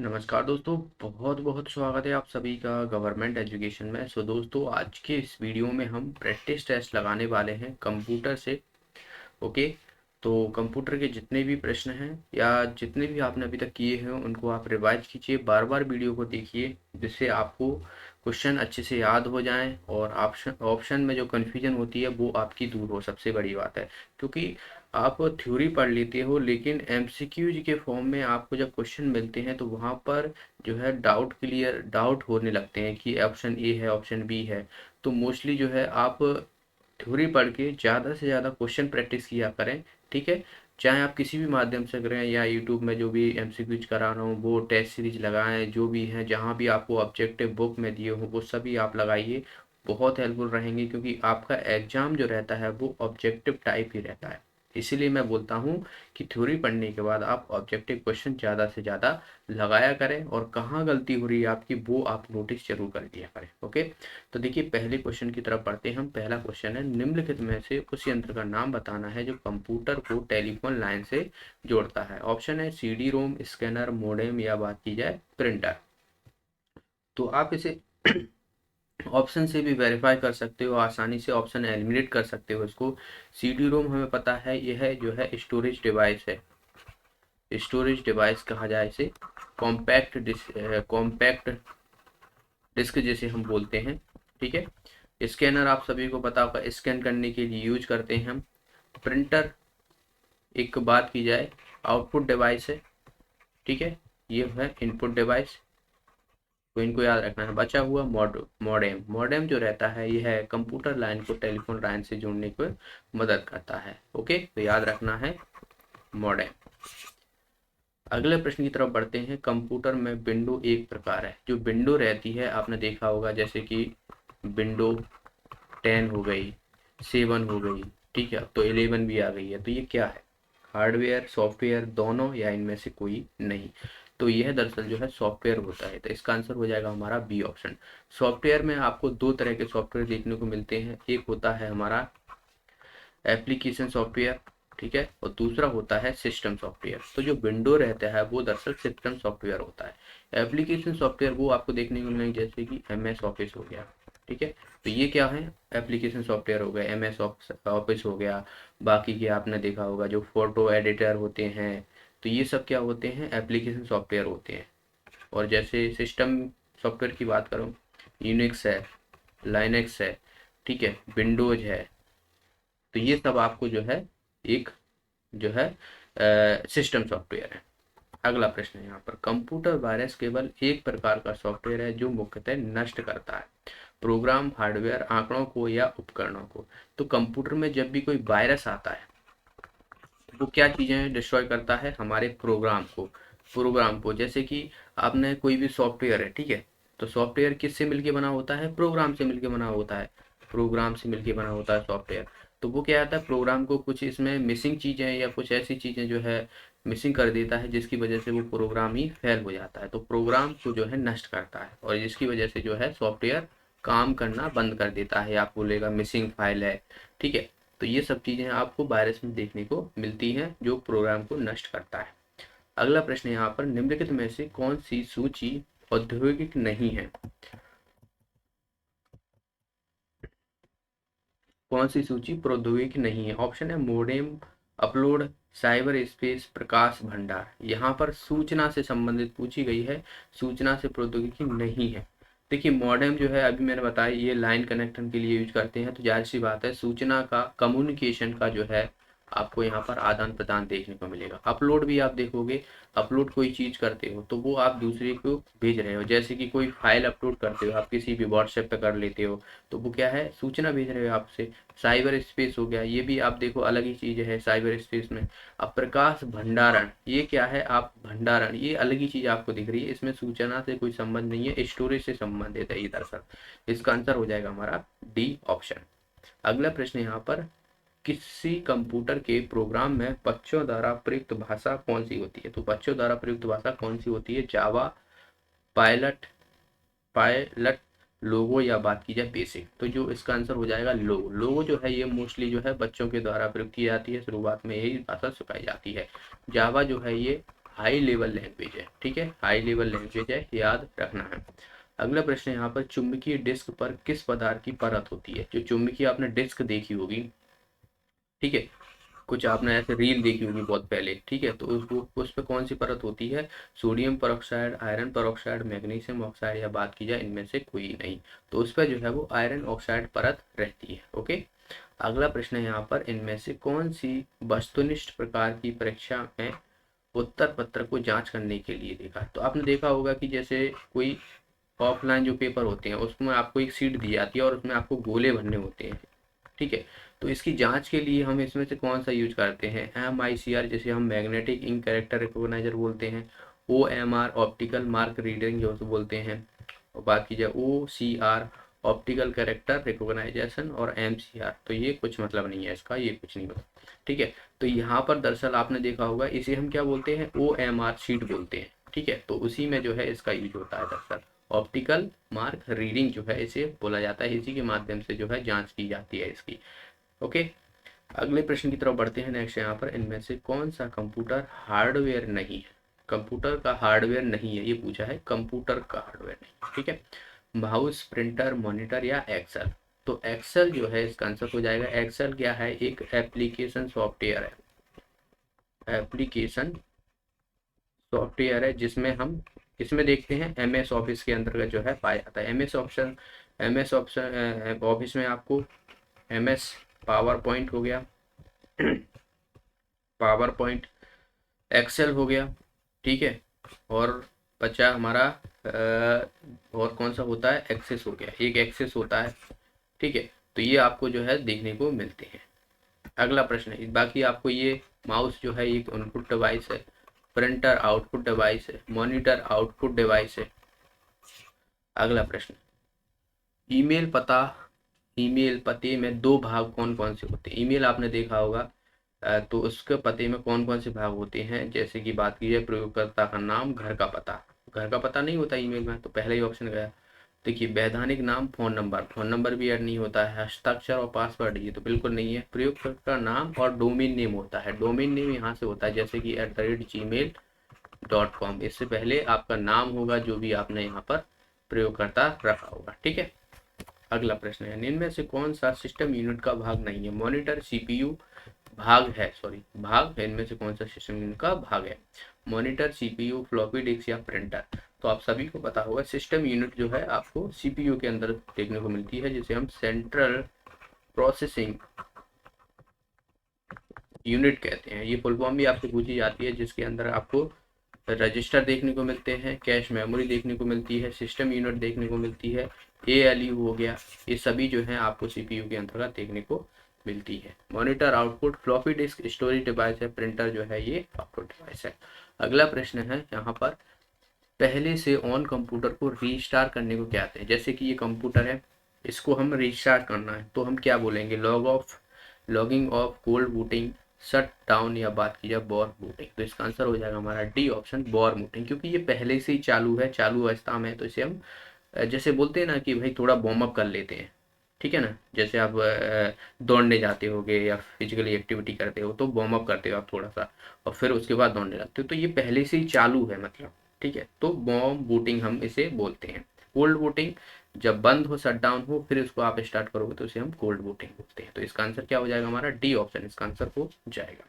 नमस्कार दोस्तों, बहुत बहुत स्वागत है आप सभी का गवर्नमेंट एजुकेशन में। दोस्तों, आज के इस वीडियो में हम प्रैक्टिस टेस्ट लगाने वाले हैं कंप्यूटर से। ओके। तो कंप्यूटर के जितने भी प्रश्न हैं या जितने भी आपने अभी तक किए हैं उनको आप रिवाइज कीजिए, बार बार वीडियो को देखिए, जिससे आपको क्वेश्चन अच्छे से याद हो जाएं और ऑप्शन ऑप्शन में जो कन्फ्यूजन होती है वो आपकी दूर हो। सबसे बड़ी बात है, क्योंकि आप थ्योरी पढ़ लेते हो लेकिन एमसीक्यूज के फॉर्म में आपको जब क्वेश्चन मिलते हैं तो वहाँ पर जो है डाउट होने लगते हैं कि ऑप्शन ए है, ऑप्शन बी है। तो मोस्टली जो है आप थ्योरी पढ़ के ज़्यादा से ज़्यादा क्वेश्चन प्रैक्टिस किया करें। ठीक है। चाहे आप किसी भी माध्यम से करें या यूट्यूब में जो भी एमसीक्यूज करा रहा हूँ वो टेस्ट सीरीज लगाएं, जो भी हैं जहाँ भी आपको ऑब्जेक्टिव बुक में दिए हों वो सभी आप लगाइए। बहुत हेल्पफुल रहेंगे, क्योंकि आपका एग्जाम जो रहता है वो ऑब्जेक्टिव टाइप ही रहता है। इसीलिए मैं बोलता हूँ कि थ्योरी पढ़ने के बाद आप ऑब्जेक्टिव क्वेश्चन ज़्यादा से ज़्यादा लगाया करें, और कहाँ गलती हो रही है आपकी वो आप नोटिस जरूर कर लिया करें। ओके। तो देखिए, पहले क्वेश्चन की तरफ पढ़ते हैं हम। पहला क्वेश्चन है, निम्नलिखित में से उस यंत्र का नाम बताना है जो कंप्यूटर को टेलीफोन लाइन से जोड़ता है। ऑप्शन है सीडी रोम, स्कैनर, मोडेम, या बात की जाए प्रिंटर। तो आप इसे ऑप्शन से भी वेरीफाई कर सकते हो, आसानी से ऑप्शन एलिमिनेट कर सकते हो इसको। सीडी रोम हमें पता है यह जो है स्टोरेज डिवाइस है, स्टोरेज डिवाइस कहा जाए इसे। कॉम्पैक्ट डिस्क जैसे हम बोलते हैं। ठीक है। स्कैनर आप सभी को पता होगा, स्कैन करने के लिए यूज करते हैं हम। प्रिंटर एक बात की जाए आउटपुट डिवाइस है। ठीक है। ये है इनपुट डिवाइस। तो इनको याद रखना है। बचा हुआ मॉडेम। मॉडेम जो रहता है यह है कंप्यूटर लाइन को टेलीफोन लाइन से जोड़ने को मदद करता है। ओके, तो याद रखना है मॉडेम। अगले प्रश्न की तरफ बढ़ते हैं। कंप्यूटर में विंडो एक प्रकार है। जो विंडो रहती है आपने देखा होगा, जैसे कि विंडो 10 हो गई, 7 हो गई। ठीक है, अब तो 11 भी आ गई है। तो ये क्या है? हार्डवेयर, सॉफ्टवेयर, दोनों, या इनमें से कोई नहीं? तो यह दरअसल जो है सॉफ्टवेयर होता है। तो इसका आंसर हो जाएगा हमारा बी ऑप्शन। सॉफ्टवेयर में आपको दो तरह के सॉफ्टवेयर देखने को मिलते हैं। एक होता है हमारा एप्लीकेशन सॉफ्टवेयर, ठीक है, और दूसरा होता है सिस्टम सॉफ्टवेयर। तो जो विंडो रहता है वो दरअसल सिस्टम सॉफ्टवेयर होता है। एप्लीकेशन सॉफ्टवेयर वो आपको देखने को मिलेंगे, जैसे कि एमएस ऑफिस हो गया। ठीक है। तो ये क्या है? एप्लीकेशन सॉफ्टवेयर हो गया, एमएस ऑफिस हो गया। बाकी के आपने देखा होगा जो फोटो एडिटर होते हैं, तो ये सब क्या होते हैं? एप्लीकेशन सॉफ्टवेयर होते हैं। और जैसे सिस्टम सॉफ्टवेयर की बात करूँ, यूनिक्स है, लाइनेक्स है, ठीक है, विंडोज है। तो ये सब आपको जो है एक जो है सिस्टम सॉफ्टवेयर है। अगला प्रश्न है यहाँ पर, कंप्यूटर वायरस केवल एक प्रकार का सॉफ्टवेयर है जो मुख्यतः नष्ट करता है प्रोग्राम, हार्डवेयर, आंकड़ों को या उपकरणों को। तो कंप्यूटर में जब भी कोई वायरस आता है वो क्या चीजें डिस्ट्रॉय करता है? हमारे प्रोग्राम को। जैसे कि आपने कोई भी सॉफ्टवेयर है, ठीक है, तो सॉफ्टवेयर किससे मिलके बना होता है? प्रोग्राम से मिलके बना होता है। प्रोग्राम से मिलके बना होता है सॉफ्टवेयर। तो वो क्या आता है, प्रोग्राम को कुछ इसमें मिसिंग चीजें या कुछ ऐसी चीजें जो है मिसिंग कर देता है, जिसकी वजह से वो प्रोग्राम ही फेल हो जाता है। तो प्रोग्राम को जो है नष्ट करता है, और जिसकी वजह से जो है सॉफ्टवेयर काम करना बंद कर देता है, आप बोलेगा मिसिंग फाइल है। ठीक है। तो ये सब चीजें आपको वायरस में देखने को मिलती हैं जो प्रोग्राम को नष्ट करता है। अगला प्रश्न यहाँ पर, निम्नलिखित में से कौन सी सूची औद्योगिक नहीं है? कौन सी सूची प्रौद्योगिक नहीं है? ऑप्शन है मोडेम, अपलोड, साइबर स्पेस, प्रकाश भंडार। यहाँ पर सूचना से संबंधित पूछी गई है, सूचना से प्रौद्योगिकी नहीं है। देखिए, मॉडेम जो है अभी मैंने बताया ये लाइन कनेक्शन के लिए यूज करते हैं, तो जाहिर सी बात है सूचना का, कम्युनिकेशन का जो है आपको यहाँ पर आदान प्रदान देखने को मिलेगा। अपलोड भी आप देखोगे, अपलोड कोई चीज करते हो तो वो आप दूसरे को भेज रहे हो, जैसे कि कोई फाइल अपलोड करते हो आप किसी भी व्हाट्सएप पे कर लेते हो, तो वो क्या है? सूचना भेज रहे हो आपसे। साइबर स्पेस हो गया, ये भी आप देखो अलग ही चीज है साइबर स्पेस में। अब प्रकाश भंडारण, ये क्या है? आप भंडारण, ये अलग ही चीज आपको दिख रही है, इसमें सूचना से कोई संबंध नहीं है, स्टोरेज से संबंधित है ये दरअसल। इसका आंसर हो जाएगा हमारा डी ऑप्शन। अगला प्रश्न यहाँ पर, किसी कंप्यूटर के प्रोग्राम में बच्चों द्वारा प्रयुक्त भाषा कौन सी होती है? तो बच्चों द्वारा प्रयुक्त भाषा कौन सी होती है? जावा, पायलट, पायलट, लोगो, या बात की जाए बेसिक। तो जो इसका आंसर हो जाएगा लोगो। लोगो जो है ये मोस्टली जो है बच्चों के द्वारा प्रयोग की जाती है, शुरुआत में यही भाषा सिखाई जाती है। जावा जो है ये हाई लेवल लैंग्वेज है, ठीक है, हाई लेवल लैंग्वेज है, याद रखना है। अगला प्रश्न है यहाँ पर, चुंबकीय डिस्क पर किस पदार्थ की परत होती है? जो चुंबकीय आपने डिस्क देखी होगी, ठीक है, कुछ आपने ऐसे रील देखी होगी बहुत पहले, ठीक है, तो उस पे कौन सी परत होती है? Sodium peroxide, iron peroxide, magnesium oxide, या बात की जाए इनमें से कोई नहीं, तो उस पर जो है वो आयरन ऑक्साइड परत रहती है। ओके। अगला प्रश्न है यहाँ पर, इनमें से कौन सी वस्तुनिष्ठ प्रकार की परीक्षा में उत्तर पत्र को जांच करने के लिए देखा? तो आपने देखा होगा कि जैसे कोई ऑफलाइन जो पेपर होते हैं उसमें आपको एक सीट दी जाती है और उसमें आपको गोले भरने होते हैं, ठीक है, तो इसकी जांच के लिए हम इसमें से कौन सा यूज करते हैं? MICR, जिसे हम मैग्नेटिक इंक कैरेक्टर रिकॉग्नाइजर बोलते हैं, OMR ऑप्टिकल मार्क रीडिंग जो बोलते हैं, और बात की जाए OCR ऑप्टिकल कैरेक्टर रिकॉग्नाइजेशन, और MCR, तो ये कुछ मतलब नहीं है इसका, ये कुछ नहीं होता, ठीक है। तो यहाँ पर दरअसल आपने देखा होगा इसे हम क्या बोलते हैं? OMR शीट बोलते हैं, ठीक है, तो उसी में जो है इसका यूज होता है दरअसल, ऑप्टिकल मार्क रीडिंग जो है इसे बोला जाता है, इसी के माध्यम से जो है जांच की जाती है इसकी। ओके। अगले प्रश्न की तरफ बढ़ते हैं। नेक्स्ट यहाँ पर, इनमें से कौन सा कंप्यूटर हार्डवेयर नहीं है? कंप्यूटर का हार्डवेयर नहीं है, ये पूछा है, कंप्यूटर का हार्डवेयर नहीं, ठीक है। माउस, प्रिंटर, मॉनिटर, या एक्सेल? तो एक्सेल जो है इसका आंसर हो जाएगा। एक्सेल क्या है? एक एप्लीकेशन सॉफ्टवेयर है, एप्लीकेशन सॉफ्टवेयर है, जिसमें हम इसमें देखते हैं MS ऑफिस के अंतर्गत जो है पाया जाता है। MS ऑफिस में आपको MS पावर पॉइंट हो गया, पावर पॉइंट, एक्सेल हो गया, ठीक है, और बचा हमारा और कौन सा होता है? एक्सेस हो गया, एक एक्सेस होता है, ठीक है, तो ये आपको जो है देखने को मिलते हैं। अगला प्रश्न है, बाकी आपको ये माउस जो है एक इनपुट डिवाइस है, प्रिंटर आउटपुट डिवाइस है, मॉनिटर आउटपुट डिवाइस है। अगला प्रश्न, ईमेल पता, ईमेल पते में दो भाग कौन कौन से होते हैं? ईमेल आपने देखा होगा, तो उसके पते में कौन कौन से भाग होते हैं? जैसे कि बात की जाए प्रयोगकर्ता का नाम, घर का पता, घर का पता नहीं होता ईमेल में, तो पहला ही ऑप्शन गया। देखिए, वैधानिक नाम, फोन नंबर भी ऐड नहीं होता है, हस्ताक्षर और पासवर्ड ये तो बिल्कुल नहीं है, प्रयोगकर्ता नाम और डोमेन नेम होता है, डोमेन नेम यहाँ से होता है, जैसे कि @gmail.com, इससे पहले आपका नाम होगा जो भी आपने यहाँ पर प्रयोगकर्ता रखा होगा, ठीक है। अगला प्रश्न है, इनमें से कौन सा सिस्टम यूनिट का भाग नहीं है? मॉनिटर, CPU भाग है, सॉरी भाग है, इनमें से कौन सा सिस्टम यूनिट का भाग है? मॉनिटर, CPU, फ्लॉपी डिस्क, या प्रिंटर? तो आप सभी को पता होगा सिस्टम यूनिट जो है आपको CPU के अंदर देखने को मिलती है, जिसे हम सेंट्रल प्रोसेसिंग यूनिट कहते हैं। ये फुल फॉर्म भी आपसे पूछी जाती है, जिसके अंदर आपको रजिस्टर देखने को मिलते हैं, कैश मेमोरी देखने को मिलती है, सिस्टम यूनिट देखने को मिलती है, ALU हो गया, ये सभी जो है आपको CPU के अंतर्गत देखने को मिलती है। Monitor output, floppy disk storage device है, प्रिंटर जो है ये आउटपुट डिवाइस है। अगला प्रश्न है यहाँ पर, पहले से ऑन कंप्यूटर को रीस्टार्ट करने को क्या कहते हैं? जैसे कि ये कंप्यूटर है, इसको हम रीस्टार्ट करना है तो हम क्या बोलेंगे? Logging off, cold booting, shut down, या बात की जाए वॉर्म बूटिंग? तो इसका आंसर हो जाएगा हमारा D ऑप्शन, वॉर्म बूटिंग, क्योंकि ये पहले से ही चालू है, चालू अवस्था में है, तो इसे हम जैसे बोलते हैं ना कि भाई थोड़ा वार्म अप कर लेते हैं, ठीक है ना, जैसे आप दौड़ने जाते होगे या फिजिकली एक्टिविटी करते हो तो वार्म अप करते हो आप थोड़ा सा, और फिर उसके बाद दौड़ने लगते हो, तो ये पहले से ही चालू है मतलब, ठीक है, तो वार्म बूटिंग हम इसे बोलते हैं। कोल्ड बूटिंग जब बंद हो, शट डाउन हो, फिर उसको आप स्टार्ट करोगे तो इसे हम कोल्ड बूटिंग बोलते हैं। तो इसका आंसर क्या हो जाएगा? हमारा D ऑप्शन इसका आंसर हो जाएगा।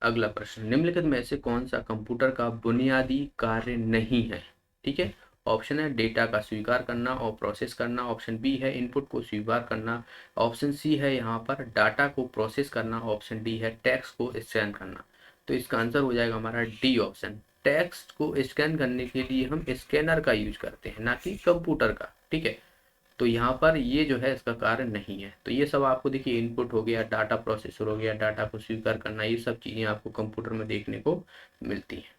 अगला प्रश्न, निम्नलिखित में से कौन सा कंप्यूटर का बुनियादी कार्य नहीं है? ठीक है, ऑप्शन है डेटा का स्वीकार करना और प्रोसेस करना, ऑप्शन बी है इनपुट को स्वीकार करना, ऑप्शन सी है यहाँ पर डाटा को प्रोसेस करना, ऑप्शन डी है टेक्स्ट को स्कैन करना। तो इसका आंसर हो जाएगा हमारा D ऑप्शन। टेक्स्ट को स्कैन करने के लिए हम स्कैनर का यूज करते हैं, ना कि कंप्यूटर का, ठीक है, तो यहाँ पर ये जो है इसका कार्य नहीं है। तो ये सब आपको देखिए, इनपुट हो गया, डाटा प्रोसेसर हो गया, डाटा को स्वीकार करना, ये सब चीज़ें आपको कंप्यूटर में देखने को मिलती हैं।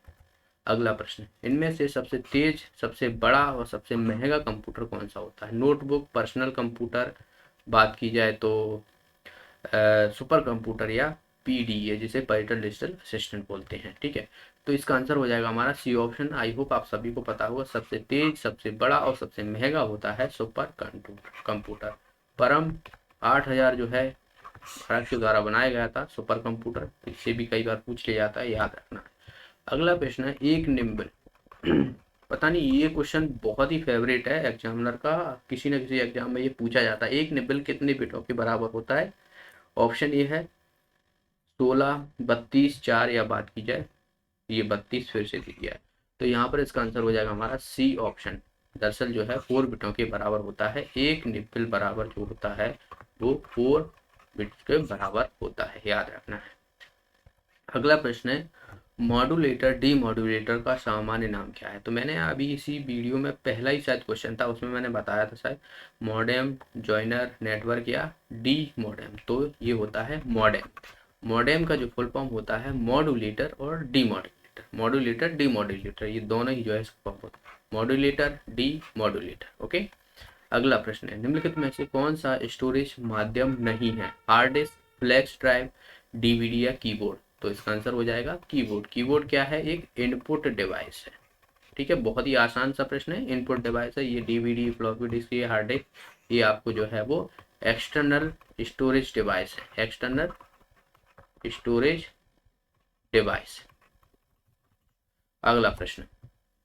अगला प्रश्न, इनमें से सबसे तेज, सबसे बड़ा और सबसे महंगा कंप्यूटर कौन सा होता है? नोटबुक, पर्सनल कंप्यूटर, बात की जाए तो सुपर कंप्यूटर, या PDA जिसे पर्सनल डिजिटल असिस्टेंट बोलते हैं, ठीक है। तो इसका आंसर हो जाएगा हमारा C ऑप्शन। आई होप आप सभी को पता होगा सबसे तेज, सबसे बड़ा और सबसे महंगा होता है सुपर कंप्यूटर। परम 8000 जो है भारत के द्वारा बनाया गया था सुपर कंप्यूटर, इससे भी कई बार पूछ लिया जाता है, याद रखना। अगला प्रश्न है एक निम्बल पता नहीं, ये क्वेश्चन बहुत ही फेवरेट है एग्जामिनर का, किसी न किसी एग्जाम में ये पूछा जाता है। एक निबल कितने बिटों के बराबर होता है? ऑप्शन ए है 16, 32, 4 या बात की जाए ये 32 फिर से दिया है, तो यहाँ पर इसका आंसर हो जाएगा हमारा सी ऑप्शन। दरअसल जो है 4 बिटों के बराबर होता है, एक निबल बराबर जो होता है वो 4 बिट के बराबर होता है, याद रखना है। अगला प्रश्न है मॉड्यूलेटर डीमॉड्यूलेटर का सामान्य नाम क्या है? तो मैंने अभी इसी वीडियो में पहला ही शायद क्वेश्चन था, उसमें मैंने बताया था शायद मॉडेम, जॉइनर, नेटवर्क या डी मॉडेम, तो ये होता है मॉडेम। मॉडेम का जो फुल फॉर्म होता है मॉड्यूलेटर और डीमॉड्यूलेटर, मॉड्यूलेटर डीमॉड्यूलेटर, ये दोनों ही जो है इसका फॉर्म होता है मॉड्यूलेटर डी मॉड्यूलेटर। ओके। अगला प्रश्न है निम्नलिखित में से कौन सा स्टोरेज माध्यम नहीं है? Hard disk, flash drive, DVD या कीबोर्ड? तो इसका आंसर हो जाएगा कीबोर्ड। कीबोर्ड क्या है? एक इनपुट डिवाइस है। ठीक है, बहुत ही आसान सा प्रश्न है, इनपुट डिवाइस है। ये डीवीडी, फ्लॉपी डिस्क, ये हार्ड डिस्क, ये आपको जो है वो एक्सटर्नल स्टोरेज डिवाइस है, एक्सटर्नल स्टोरेज डिवाइस। अगला प्रश्न,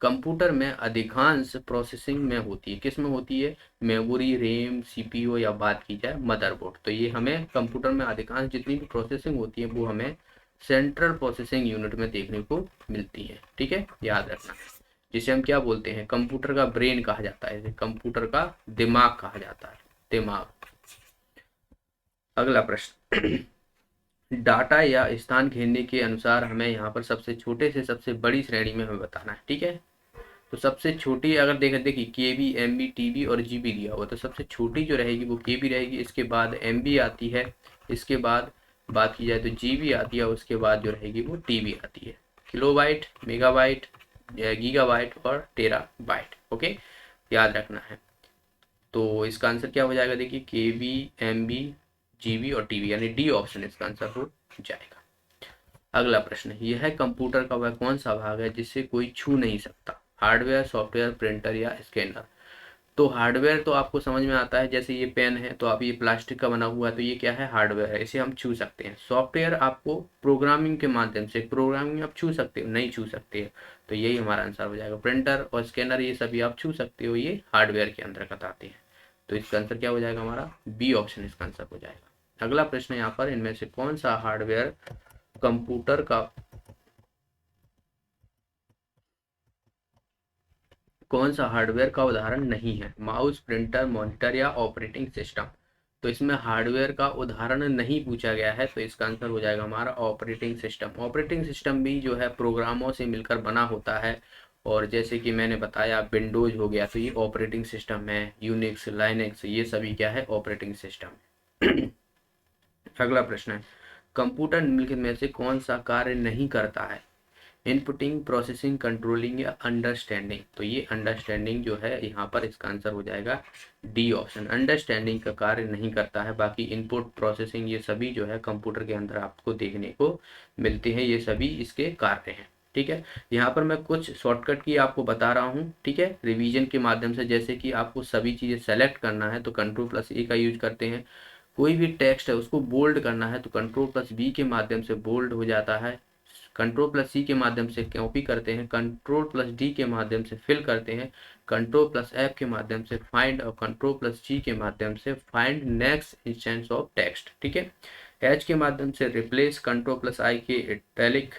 कंप्यूटर में अधिकांश प्रोसेसिंग में होती है, किस में होती है? मेमोरी, रैम, सीपीयू या बात की जाए मदरबोर्ड? तो ये हमें कंप्यूटर में अधिकांश जितनी भी प्रोसेसिंग होती है वो हमें सेंट्रल प्रोसेसिंग यूनिट में देखने को मिलती है। ठीक है, याद रखना, जिसे हम क्या बोलते हैं? कंप्यूटर का ब्रेन कहा जाता है, कंप्यूटर का दिमाग कहा जाता है, दिमाग। अगला प्रश्न डाटा या स्थान घेरने के अनुसार हमें यहाँ पर सबसे छोटे से सबसे बड़ी श्रेणी में हमें बताना है। ठीक है, तो सबसे छोटी अगर देखिए केबी, एमबी, टीबी और जीबी दिया हुआ, तो सबसे छोटी जो रहेगी वो केबी रहेगी, इसके बाद एमबी आती है, इसके बाद बात की जाए तो जीबी आती है, उसके बाद जो रहेगी वो टीबी आती है। किलोबाइट, मेगाबाइट, गीगाबाइट और टेराबाइट। ओके, याद रखना है। तो इसका आंसर क्या हो जाएगा? देखिए केबी, एमबी, जीबी और टीबी, यानी डी ऑप्शन इसका आंसर हो जाएगा। अगला प्रश्न, यह कंप्यूटर का वह कौन सा भाग है जिसे कोई छू नहीं सकता? हार्डवेयर, सॉफ्टवेयर, प्रिंटर या स्कैनर? तो हार्डवेयर तो आपको समझ में आता है, जैसे ये पेन है तो आप ये प्लास्टिक का बना हुआ है, तो ये क्या है? हार्डवेयर है, इसे हम छू सकते हैं। सॉफ्टवेयर आपको प्रोग्रामिंग के माध्यम से, प्रोग्रामिंग आप छू सकते हो, नहीं छू सकते हो, तो यही हमारा आंसर हो जाएगा। प्रिंटर और स्कैनर ये सभी आप छू सकते हो, ये हार्डवेयर के अंतर्गत आते हैं, तो इसका आंसर क्या हो जाएगा हमारा? बी ऑप्शन इसका आंसर हो जाएगा। अगला प्रश्न यहाँ पर, इनमें से कौन सा हार्डवेयर कंप्यूटर का कौन सा हार्डवेयर का उदाहरण नहीं है? माउस, प्रिंटर, मॉनिटर या ऑपरेटिंग सिस्टम? तो इसमें हार्डवेयर का उदाहरण नहीं पूछा गया है, तो इसका आंसर हो जाएगा हमारा ऑपरेटिंग सिस्टम। ऑपरेटिंग सिस्टम भी जो है प्रोग्रामों से मिलकर बना होता है, और जैसे कि मैंने बताया विंडोज हो गया तो ये ऑपरेटिंग सिस्टम है, यूनिक्स, लाइनेक्स, ये सभी क्या है? Operating system. अगला प्रश्न है कंप्यूटर निम्नलिखित में से कौन सा कार्य नहीं करता है? इनपुटिंग, प्रोसेसिंग, कंट्रोलिंग या अंडरस्टैंडिंग? तो ये अंडरस्टैंडिंग जो है यहाँ पर इसका आंसर हो जाएगा डी ऑप्शन। अंडरस्टैंडिंग का कार्य नहीं करता है, बाकी इनपुट, प्रोसेसिंग ये सभी जो है कंप्यूटर के अंदर आपको देखने को मिलते हैं, ये सभी इसके कार्य हैं। ठीक है, यहाँ पर मैं कुछ शॉर्टकट की आपको बता रहा हूँ, ठीक है, रिवीजन के माध्यम से। जैसे कि आपको सभी चीज़ें सेलेक्ट करना है तो कंट्रोल+A का यूज करते हैं। कोई भी टेक्स्ट है उसको बोल्ड करना है तो कंट्रोल+V के माध्यम से बोल्ड हो जाता है। कंट्रोल+C के माध्यम से कॉपी करते हैं, कंट्रोल+D के माध्यम से फिल करते हैं, कंट्रोल+F के माध्यम से फाइंड, और कंट्रोल+G के माध्यम से find next instance of text. ठीक है, H के माध्यम से रिप्लेस, कंट्रोल+I के इटैलिक,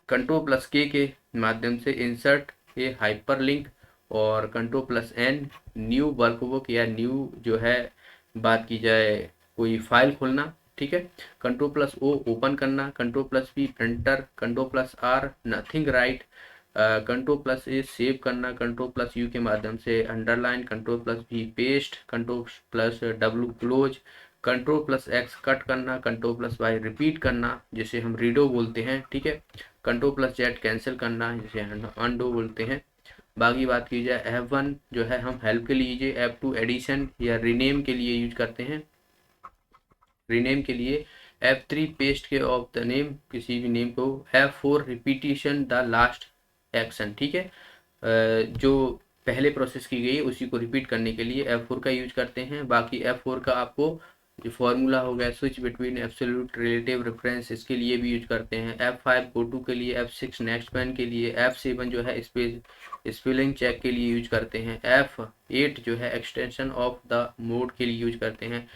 कंट्रोल+K के माध्यम से इंसर्ट ए हाइपरलिंक, और कंट्रोल+N न्यू वर्कबुक या न्यू जो है बात की जाए कोई फाइल खोलना। ठीक है, कंट्रोल+O ओपन करना, कंट्रोल+P प्रिंटर, कंट्रोल+R नथिंग राइट, कंट्रोल+A सेव करना, कंट्रोल+U के माध्यम से अंडरलाइन, कंट्रोल+V पेस्ट, कंट्रोल+W क्लोज, कंट्रोल+X कट करना, कंट्रोल+Y रिपीट करना जिसे हम रीडो बोलते हैं। ठीक है, कंट्रोल+Z कैंसिल करना जिसे हम अनडो बोलते हैं। बाकी बात की जाए F1 जो है हम हेल्प के लिए, F2 एडिशन या रीनेम के लिए यूज करते हैं, रीनेम के लिए, F3 पेस्ट के ऑफ द नेम, किसी भी नेम को, F4 repetition the last action. ठीक है, जो पहले प्रोसेस की गई उसी को रिपीट करने के लिए F4 का यूज करते हैं। बाकी F4 का आपको जो फॉर्मूला हो गया switch between absolute relative reference, इसके लिए भी यूज करते हैं। F5 गो टू के लिए, F6 नेक्स्ट पैन के लिए, F7 जो है स्पेलिंग चेक के लिए यूज करते हैं, F8 जो है एक्सटेंशन ऑफ द मोड के लिए यूज करते हैं,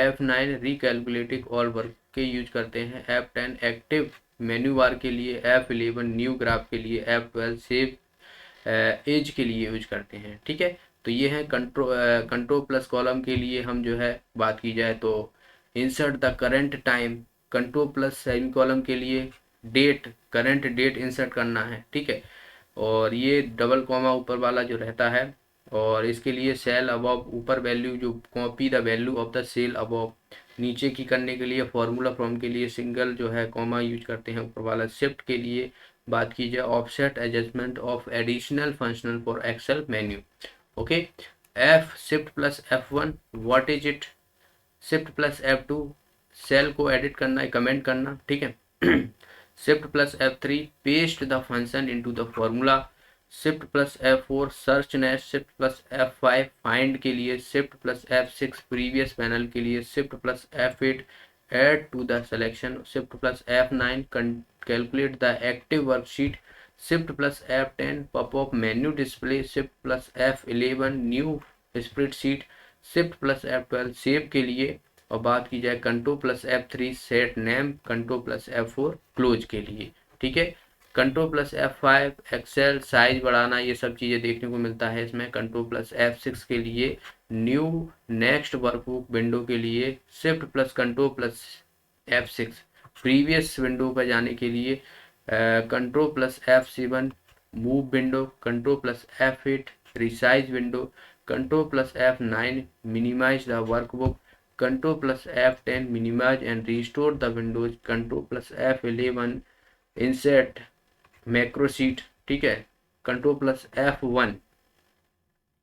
F9 रिकैलकुलेटिंग ऑल वर्क के यूज करते हैं, F10 एक्टिव मेन्यू बार के लिए, F11 न्यू ग्राफ के लिए, F12 सेव एज के लिए यूज करते हैं। ठीक है, तो ये है कंट्रोल प्लस कॉलम के लिए हम जो है बात की जाए तो insert the current time, control plus semi column के लिए डेट, करंट डेट इंसर्ट करना है। ठीक है, और ये डबल कॉमा ऊपर वाला जो रहता है, और इसके लिए सेल अबव ऊपर वैल्यू जो copy the value of the cell above, नीचे की करने के लिए फॉर्मूला फ्रॉम के लिए सिंगल जो है कॉमा यूज करते हैं ऊपर वाला। शिफ्ट के लिए बात की जाए offset adjustment of additional functional for Excel menu. Okay, F shift plus F1 what is it, shift plus F2 cell को एडिट करना है, कमेंट करना। ठीक है, shift plus F3 paste the function into the formula, shift plus F4 search next, shift plus F5 find के लिए, shift plus F6 previous panel के लिए, shift plus F8 add to the selection, shift plus F9 calculate the active worksheet, shift plus F10 popup menu display, shift plus F11 new spreadsheet, shift plus F12 save के लिए, और बात की जाए control plus F3 set name, control plus F4 close के लिए। ठीक है, control plus F5 XL size बढ़ाना, ये सब चीज़ें देखने को मिलता है इसमें। कंट्रोल प्लस F6 के लिए न्यू नेक्स्ट वर्कबुक विंडो के लिए, shift plus control plus F6 previous window पर जाने के लिए, control plus F7 move window, control plus F8 resize window, control plus F9 minimise the workbook, control plus F10 minimise and restore the windows, control plus F11 insert macro sheet. ठीक है, control plus F1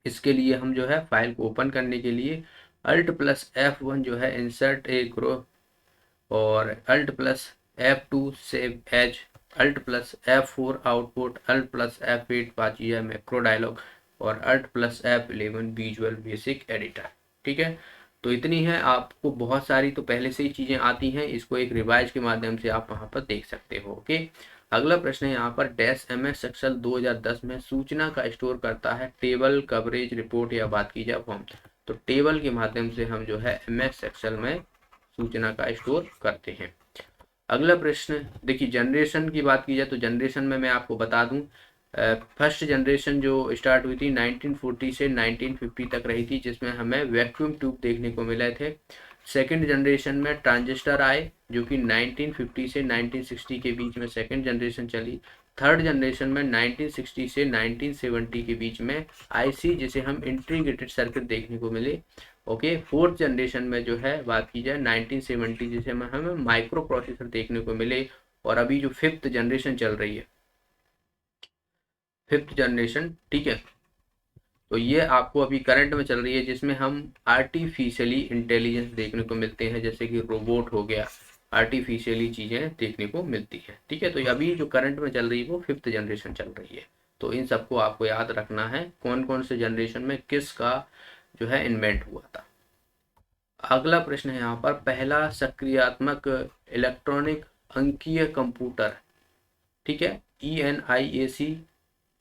इसके लिए हम जो है file को open करने के लिए, अल्ट प्लस F1 जो है इंसर्ट ए ग्रो, और Alt plus F2 save as, Alt plus F4 output, Alt plus F8 बाकी है मैक्रो डायलॉग, और Alt plus F11 Visual Basic editor. ठीक है, तो इतनी है, आपको बहुत सारी तो पहले से ही चीज़ें आती हैं, इसको एक रिवाइज के माध्यम से आप वहाँ पर देख सकते हो। ओके, अगला प्रश्न है यहाँ पर, डैश MS एक्सेल 2010 में सूचना का स्टोर करता है, टेबल कवरेज रिपोर्ट या बात की जाए फॉर्म। तो टेबल के माध्यम से हम जो है MS एक्सेल में सूचना का स्टोर करते हैं। अगला प्रश्न देखिए, जनरेशन की बात की जाए तो जनरेशन में मैं आपको बता दूं, फर्स्ट जनरेशन जो स्टार्ट हुई थी 1940 से 1950 तक रही थी, जिसमें हमें वैक्यूम ट्यूब देखने को मिले थे। सेकंड जनरेशन में ट्रांजिस्टर आए जो कि 1950 से 1960 के बीच में सेकंड जनरेशन चली। थर्ड जनरेशन में 1960 से 1970 के बीच में IC जिसे हम इंटीग्रेटेड सर्किट देखने को मिले। ओके, फोर्थ जनरेशन में जो है बात की जाए 1970 जिसे में हमें माइक्रो प्रोसेसर देखने को मिले। और अभी जो फिफ्थ जनरेशन चल रही है, फिफ्थ जनरेशन, ठीक है, तो ये आपको अभी करंट में चल रही है, जिसमें हम आर्टिफिशियली इंटेलिजेंस देखने को मिलते हैं, जैसे कि रोबोट हो गया, आर्टिफिशियली चीज़ें देखने को मिलती है। ठीक है, तो अभी जो करंट में चल रही है वो फिफ्थ जनरेशन चल रही है। तो इन सबको आपको याद रखना है, कौन कौन से जनरेशन में किसका जो है इन्वेंट हुआ था। अगला प्रश्न है यहाँ पर, पहला सक्रियात्मक इलेक्ट्रॉनिक अंकीय कंप्यूटर, ठीक है, ENIAC,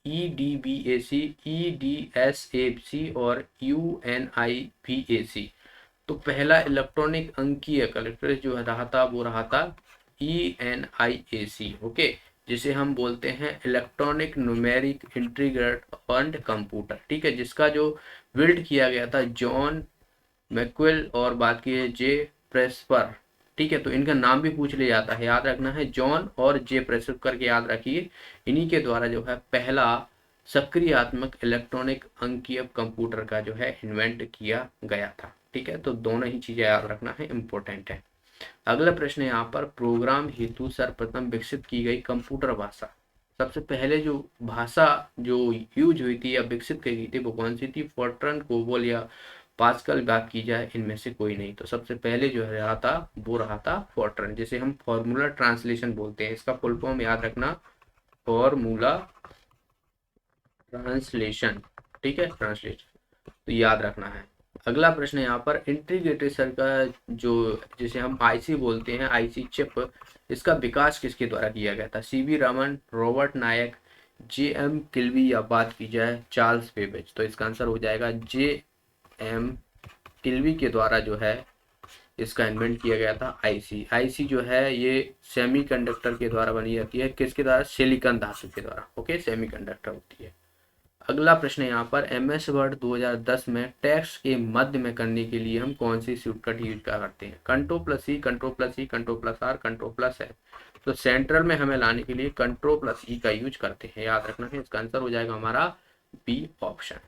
EDBAC, EDSAC और UNIVAC। तो पहला इलेक्ट्रॉनिक अंकीय कैलकुलस जो रहा था वो रहा था ENIAC। ओके, जिसे हम बोलते हैं इलेक्ट्रॉनिक न्यूमेरिक इंटीग्रेटेड कंप्यूटर। ठीक है, जिसका जो बिल्ड किया गया था जॉन मैक्सवेल और बात की है जे प्रेस्पर। ठीक है, तो इनका नाम भी पूछ लिया जाता है, याद रखना है, जॉन और जे प्रेस्पर करके याद रखिए। इन्हीं के द्वारा जो है पहला सक्रियात्मक इलेक्ट्रॉनिक अंकीय कंप्यूटर का जो है इन्वेंट किया गया था। ठीक है, तो दोनों ही चीजें याद रखना है, इंपॉर्टेंट है। अगला प्रश्न है यहाँ पर, प्रोग्राम हेतु सर्वप्रथम विकसित की गई कंप्यूटर भाषा। सबसे पहले जो भाषा जो यूज हुई थी या विकसित की गई थी वो कौन सी थी, फोर्ट्रन, कोबोल या पास्कल बात की जाए, इनमें से कोई नहीं। तो सबसे पहले जो रहा था वो रहा था फोर्ट्रन, जिसे हम फॉर्मूला ट्रांसलेशन बोलते हैं। इसका फुल फॉर्म याद रखना, फॉर्मूला ट्रांसलेशन। ठीक है, ट्रांसलेशन तो याद रखना है। अगला प्रश्न है यहाँ पर इंटीग्रेटेड सर्किट जो जिसे हम आईसी बोलते हैं, आईसी चिप, इसका विकास किसके द्वारा किया गया था? सीवी रमन, रॉबर्ट नायक, जेएम किल्वी, या बात की जाए चार्ल्स बेबेज। तो इसका आंसर हो जाएगा जेएम किल्वी के द्वारा जो है इसका इन्वेंट किया गया था आईसी। आईसी जो है ये सेमीकंडक्टर के द्वारा बनी जाती है, किसके द्वारा? सिलिकॉन धातु के द्वारा। ओके, सेमीकंडक्टर होती है। अगला प्रश्न है यहाँ पर एमएस वर्ड 2010 में टेक्स्ट के मध्य में करने के लिए हम कौन सी शॉर्टकट यूज करते हैं? Control plus E, control plus E, control plus R, control plus है। तो सेंट्रल में हमें लाने के लिए कंट्रोल प्लस ई का यूज करते हैं, याद रखना है। इसका आंसर हो जाएगा हमारा बी ऑप्शन।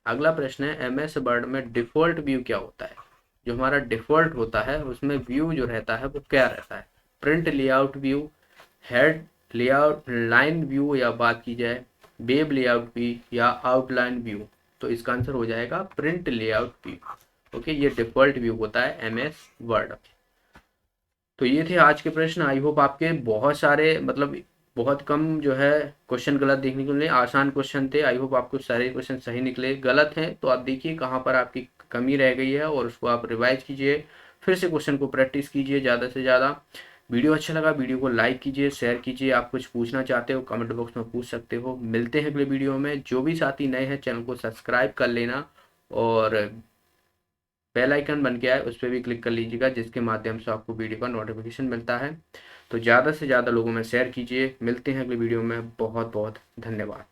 अगला प्रश्न है एमएस वर्ड में डिफॉल्ट व्यू क्या होता है? जो हमारा डिफॉल्ट होता है उसमें व्यू जो रहता है वो क्या रहता है? Print layout view, head layout line view, या बात की जाए वेब लेआउट व्यू या आउटलाइन व्यू। तो इसका आंसर हो जाएगा प्रिंट लेआउट व्यू। ओके, ये डिफॉल्ट व्यू होता है एमएस वर्ड। तो ये थे आज के प्रश्न। आई होप आपके बहुत सारे मतलब बहुत कम जो है क्वेश्चन गलत देखने को मिले, आसान क्वेश्चन थे। आई होप आपको सारे क्वेश्चन सही निकले। गलत हैं तो आप देखिए कहाँ पर आपकी कमी रह गई है और उसको आप रिवाइज कीजिए, फिर से क्वेश्चन को प्रैक्टिस कीजिए ज़्यादा से ज़्यादा। वीडियो अच्छा लगा वीडियो को लाइक कीजिए, शेयर कीजिए। आप कुछ पूछना चाहते हो कमेंट बॉक्स में पूछ सकते हो। मिलते हैं अगले वीडियो में। जो भी साथी नए हैं चैनल को सब्सक्राइब कर लेना और बेल आइकन बन गया है उस पर भी क्लिक कर लीजिएगा, जिसके माध्यम से आपको वीडियो का नोटिफिकेशन मिलता है। तो ज़्यादा से ज़्यादा लोगों में शेयर कीजिए। मिलते हैं अगले वीडियो में। बहुत बहुत धन्यवाद।